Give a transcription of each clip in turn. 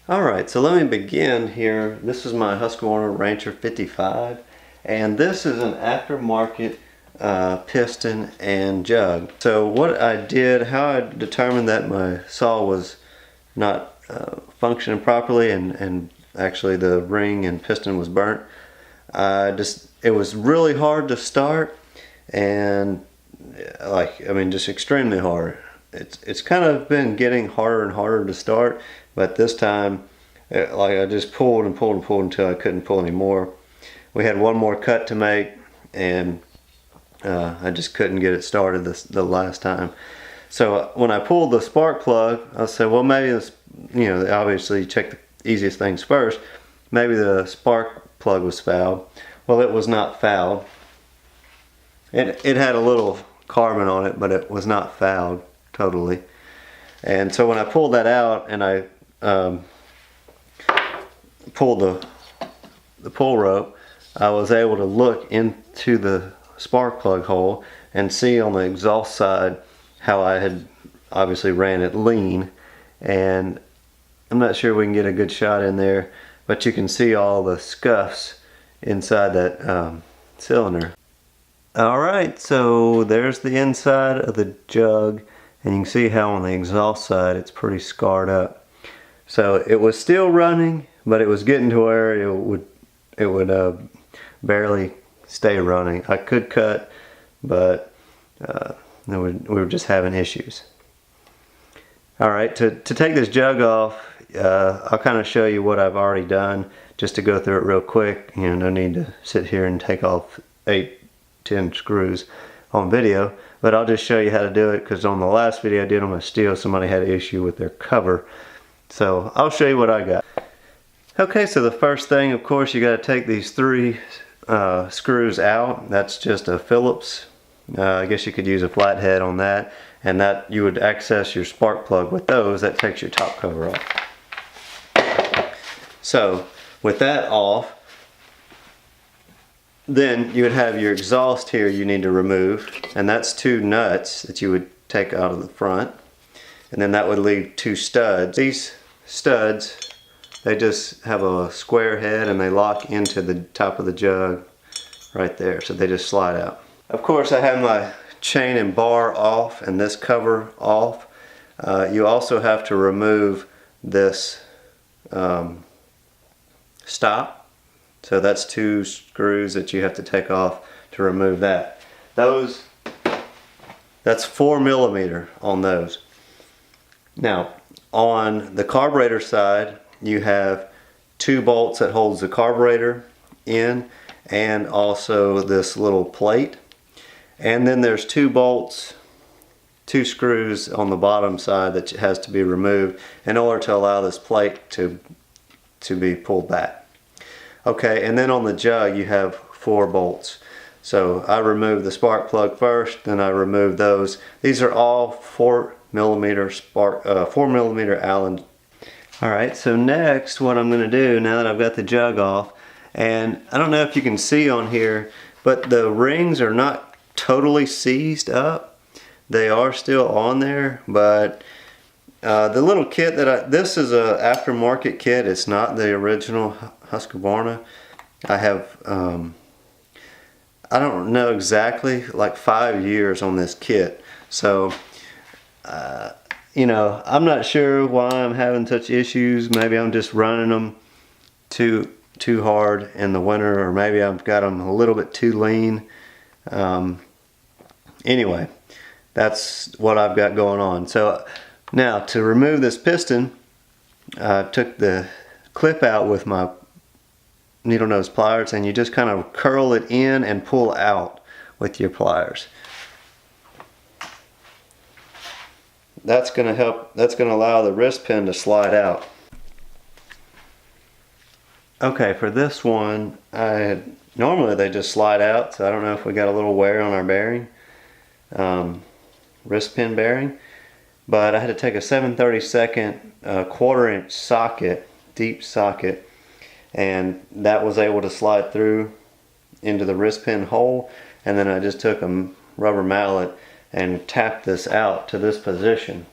Alright, so let me begin here. This is my Husqvarna Rancher 55, and this is an aftermarket piston and jug. So what I did, how I determined that my saw was not functioning properly and actually the ring and piston was burnt, it was really hard to start, and just extremely hard. It's kind of been getting harder and harder to start, but this time I just pulled and pulled and pulled until I couldn't pull anymore. We had one more cut to make, and I just couldn't get it started the last time. So when I pulled the spark plug, I said, well, maybe this, obviously check the easiest things first. Maybe the spark plug was fouled. Well, it was not fouled. It had a little carbon on it, but it was not fouled totally. And so when I pulled that out and I pulled the pull rope, I was able to look into the spark plug hole and see on the exhaust side how I had obviously ran it lean. And I'm not sure we can get a good shot in there, but you can see all the scuffs inside that cylinder. Alright, so there's the inside of the jug, and you can see how on the exhaust side it's pretty scarred up. So it was still running, but it was getting to where it would barely stay running. I could cut, but we were just having issues. Alright, to take this jug off, I'll kind of show you what I've already done just to go through it real quick. No need to sit here and take off 8-10 screws on video, but I'll just show you how to do it, because on the last video I did on my steel, somebody had an issue with their cover. So I'll show you what I got. Okay, so the first thing, of course, you got to take these 3 screws out. That's just a Phillips. I guess you could use a flathead on that, and that you would access your spark plug with those. That takes your top cover off. So with that off, then you would have your exhaust here you need to remove, and that's 2 nuts that you would take out of the front, and then that would leave 2 studs. These studs, they just have a square head and they lock into the top of the jug right there, so they just slide out. Of course, I have my chain and bar off and this cover off. You also have to remove this stop. So that's 2 screws that you have to take off to remove that. That's 4mm on those. Now, on the carburetor side, you have 2 bolts that holds the carburetor in, and also this little plate. And then there's 2 bolts, 2 screws on the bottom side that has to be removed in order to allow this plate to be pulled back. Okay, and then on the jug you have 4 bolts. So I removed the spark plug first, then I removed those. These are all 4mm Allen. Alright, so next what I'm going to do, now that I've got the jug off, and I don't know if you can see on here, but the rings are not totally seized up. They are still on there, but the little kit this is a aftermarket kit. It's not the original Husqvarna. I have I don't know exactly, like 5 years on this kit. So I'm not sure why I'm having such issues. Maybe I'm just running them too hard in the winter, or maybe I've got them a little bit too lean. Anyway, that's what I've got going on. So now to remove this piston, I took the clip out with my needle nose pliers, and you just kind of curl it in and pull out with your pliers. That's going to help, that's going to allow the wrist pin to slide out. Okay, for this one, normally they just slide out, so I don't know if we got a little wear on our bearing, wrist pin bearing, but I had to take a 7/32 1/4" socket, deep socket, and that was able to slide through into the wrist pin hole, and then I just took a rubber mallet and tapped this out to this position.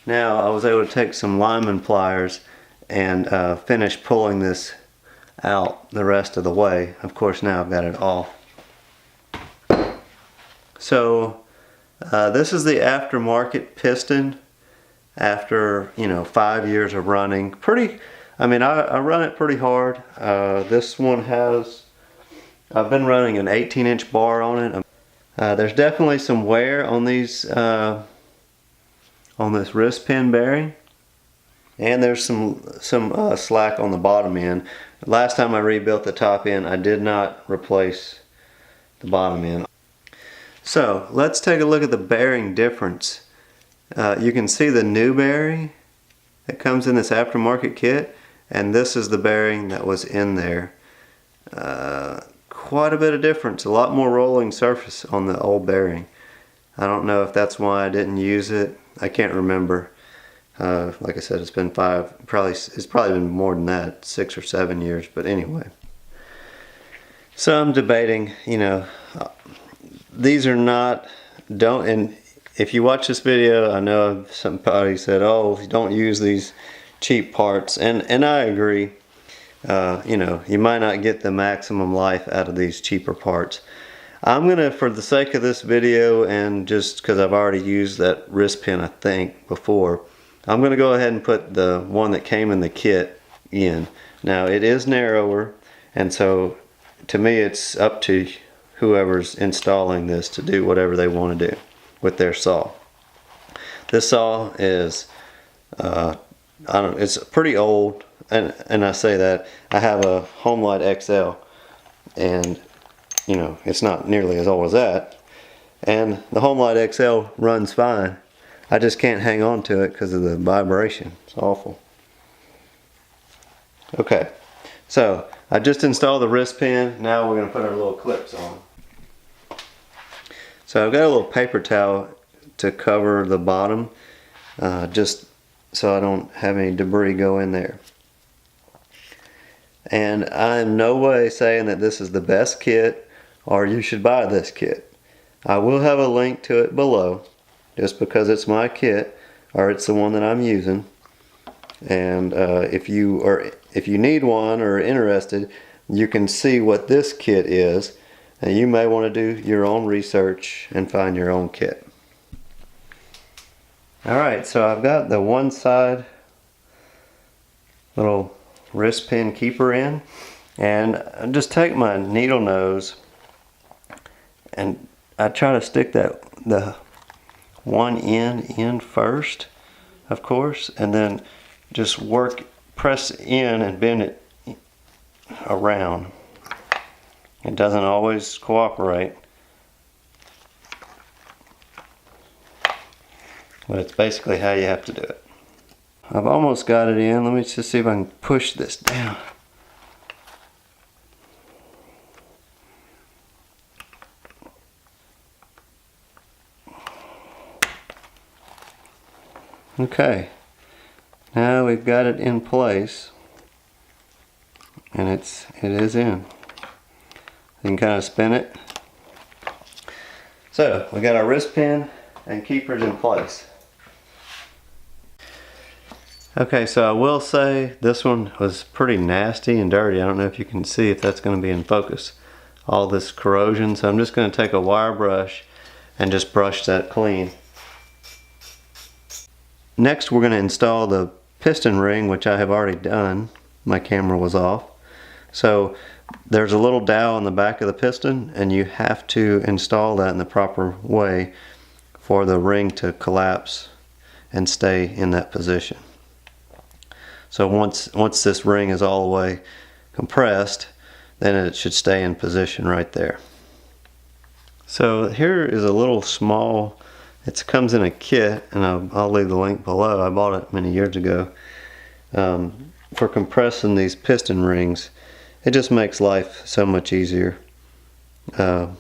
Now I was able to take some lineman pliers and finish pulling this out the rest of the way. Of course, now I've got it off. So this is the aftermarket piston after 5 years of running. I run it pretty hard. This one I've been running an 18-inch bar on it. There's definitely some wear on these on this wrist pin bearing, and there's some slack on the bottom end. Last time I rebuilt the top end, I did not replace the bottom end. So let's take a look at the bearing difference. You can see the new bearing that comes in this aftermarket kit, and this is the bearing that was in there. Quite a bit of difference, a lot more rolling surface on the old bearing. I don't know if that's why I didn't use it. I can't remember. Like I said, it's been it's probably been more than that, 6 or 7 years, but anyway. So I'm debating, these are not, and if you watch this video, I know somebody said, oh, don't use these cheap parts, and I agree. You might not get the maximum life out of these cheaper parts. I'm gonna, for the sake of this video, and just because I've already used that wrist pin I think before, I'm gonna go ahead and put the one that came in the kit in. Now it is narrower, and so to me it's up to whoever's installing this to do whatever they want to do with their saw. This saw is it's pretty old, and I say that I have a Homelight XL, and it's not nearly as old as that, and the Homelight XL runs fine. I just can't hang on to it because of the vibration. It's awful. Okay, so I just installed the wrist pin. Now we're going to put our little clips on. So I've got a little paper towel to cover the bottom, just so I don't have any debris go in there. And I'm no way saying that this is the best kit or you should buy this kit. I will have a link to it below, just because it's my kit, or it's the one that I'm using. And if you need one or are interested, you can see what this kit is, and you may want to do your own research and find your own kit. Alright, so I've got the one side little wrist pin keeper in, and I just take my needle nose and I try to stick the one end in first, of course, and then just press in and bend it around. It doesn't always cooperate, but it's basically how you have to do it. I've almost got it in. Let me just see if I can push this down. Okay, now we've got it in place, and it is in. You can kind of spin it. So we got our wrist pin and keepers in place. Okay, so I will say this one was pretty nasty and dirty. I don't know if you can see if that's going to be in focus. All this corrosion, so I'm just going to take a wire brush and just brush that clean. Next we're going to install the piston ring, which I have already done. My camera was off. So there's a little dowel on the back of the piston, and you have to install that in the proper way for the ring to collapse and stay in that position. So once this ring is all the way compressed, then it should stay in position right there. So here is a little small, it comes in a kit, and I'll leave the link below. I bought it many years ago for compressing these piston rings. It just makes life so much easier. And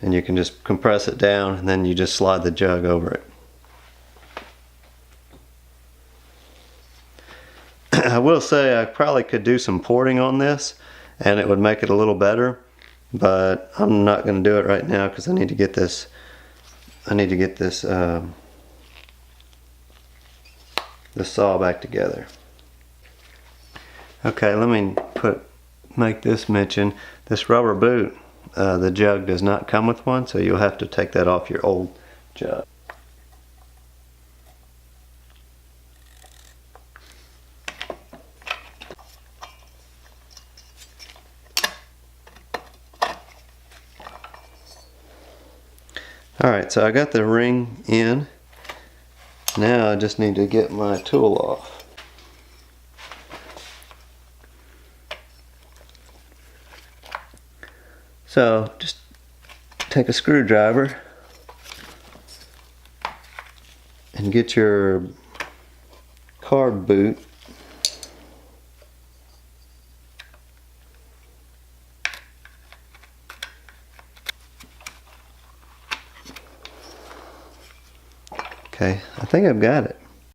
you can just compress it down, and then you just slide the jug over it. I will say I probably could do some porting on this and it would make it a little better, but I'm not going to do it right now because I need to get this I need to get this this saw back together. Okay, let me make this mention. This rubber boot, the jug does not come with one, so you'll have to take that off your old jug. Alright, so I got the ring in. Now I just need to get my tool off. So just take a screwdriver and get your carb boot . Okay, I think I've got it.